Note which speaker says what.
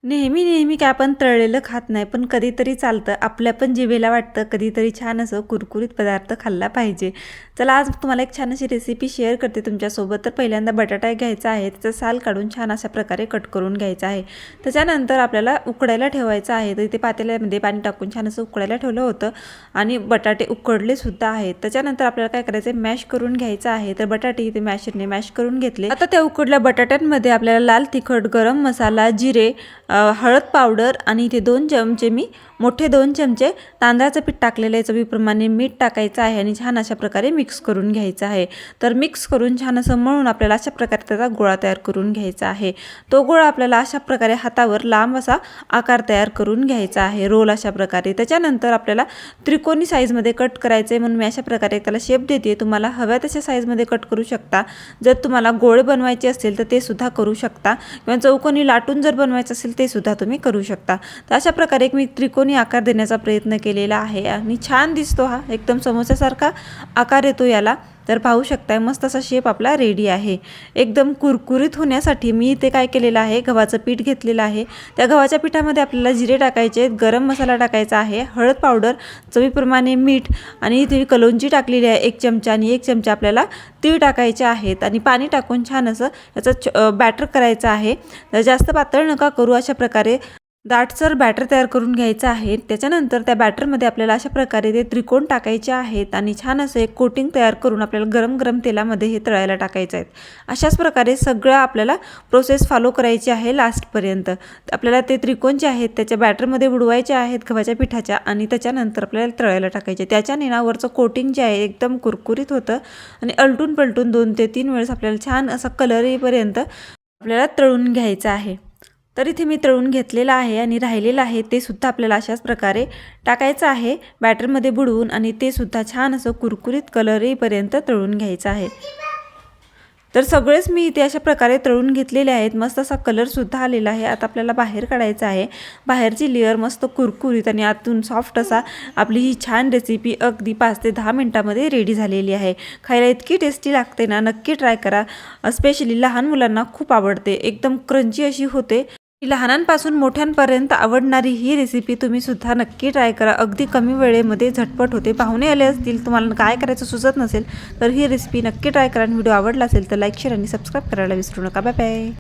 Speaker 1: नेहमी काय आपण तळलेलं खात नाही, पण कधीतरी चालतं. आपल्या पण जिभेला वाटतं कधीतरी छान असं कुरकुरीत पदार्थ खाल्ला पाहिजे. चला आज तुम्हाला एक छान अशी रेसिपी शेअर करते तुमच्यासोबत. तर पहिल्यांदा बटाटा घ्यायचा आहे, त्याचं साल काढून छान अशा प्रकारे कट करून घ्यायचा आहे. त्याच्यानंतर आपल्याला उकडायला ठेवायचं आहे. तर इथे पातेल्यामध्ये पाणी टाकून छान असं उकडायला ठेवलं होतं आणि बटाटे उकडले सुद्धा आहेत. त्याच्यानंतर आपल्याला काय करायचं आहे, मॅश करून घ्यायचं आहे. तर बटाटे इथे मॅशरने मॅश करून घेतले. आता त्या उकडल्या बटाट्यांमध्ये आपल्याला लाल तिखट, गरम मसाला, जिरे, हळद पावडर आणि इथे 2 चमचे मी मोठे 2 चमचे तांदळाचं पीठ टाकलेलं आहे. चवीप्रमाणे मीठ टाकायचं आहे आणि छान अशा प्रकारे मिक्स करून घ्यायचं आहे. तर मिक्स करून छान असं मळून आपल्याला अशा प्रकारे त्याचा गोळा तयार करून घ्यायचा आहे. तो गोळा आपल्याला अशा प्रकारे हातावर लांब असा आकार तयार करून घ्यायचा आहे, रोल अशा प्रकारे. त्याच्यानंतर आपल्याला त्रिकोणी साईजमध्ये कट करायचं आहे, म्हणून मी अशा प्रकारे त्याला शेप देते. तुम्हाला हव्या तशा साईजमध्ये कट करू शकता. जर तुम्हाला गोळे बनवायचे असतील तर ते सुद्धा करू शकता, किंवा चौकोनी लाटून जर बनवायचं असेल ते सुद्धा तुम्ही करू शकता. तर अशा प्रकारे एक मी त्रिकोणी आकार देण्याचा प्रयत्न केलेला आहे आणि छान दिसतो. हा एकदम समोसासारखा आकार येतो याला. तर पाहू शकताय मस्त असा शेप आपला रेडी आहे. एकदम कुरकुरीत होण्यासाठी मी इथे काय केलेलं आहे, गव्हाचं पीठ घेतलेलं आहे. त्या गव्हाच्या पिठामध्ये आपल्याला जिरे टाकायचे, गरम मसाला टाकायचा आहे, हळद पावडर, चवीप्रमाणे मीठ आणि इथे कलोंजी टाकलेली आहे 1 चमचा आणि 1 चमचा आपल्याला तीळ टाकायचे आहेत आणि पाणी टाकून छान असं याचं बॅटर करायचं आहे. तर जास्त पातळ नका करू, अशा प्रकारे दाटसर बॅटर तयार करून घ्यायचं आहे. त्याच्यानंतर त्या बॅटरमध्ये आपल्याला अशा प्रकारे ते त्रिकोण टाकायचे आहेत आणि छान असं एक कोटिंग तयार करून आपल्याला गरम गरम तेलामध्ये हे तळायला टाकायचं आहे. अशाच प्रकारे सगळं आपल्याला प्रोसेस फॉलो करायची आहे लास्टपर्यंत. आपल्याला ते त्रिकोण जे आहेत त्याच्या बॅटरमध्ये बुडवायचे आहेत गव्हाच्या पिठाच्या आणि त्याच्यानंतर आपल्याला तळायला टाकायचे. त्याच्याने ना वरचं कोटिंग जे आहे एकदम कुरकुरीत होतं आणि अलटून पलटून 2 ते 3 वेळेस आपल्याला छान असा कलर येईपर्यंत आपल्याला तळून घ्यायचं आहे. तर इथे मी तळून घेतलेलं आहे आणि राहिलेलं आहे ते सुद्धा आपल्याला अशाच प्रकारे टाकायचं आहे बॅटरमध्ये बुडवून आणि ते सुद्धा छान असं कुरकुरीत कलर येईपर्यंत तळून घ्यायचं आहे. तर सगळेच मी इथे अशा प्रकारे तळून घेतलेले आहेत. मस्त असा कलरसुद्धा आलेला आहे. आता आपल्याला बाहेर काढायचं आहे. बाहेरची लेअर मस्त कुरकुरीत आणि आतून सॉफ्ट असा आपली ही छान रेसिपी अगदी 5 ते 10 मिनटामध्ये रेडी झालेली आहे. खायला इतकी टेस्टी लागते ना, नक्की ट्राय करा. स्पेशली लहान मुलांना खूप आवडते. एकदम क्रंची अशी होते. लहानांपासून मोठ्यांपर्यंत आवडणारी ही रेसिपी तुम्ही सुद्धा नक्की ट्राय करा. अगदी कमी वेळेमध्ये झटपट होते. पाहुणे आले असतील, तुम्हाला काय करायचं सुचत नसेल तर ही रेसिपी नक्की ट्राय करा. व्हिडिओ आवडला असेल तर लाईक, शेअर आणि सबस्क्राईब करायला विसरू नका. Bye bye.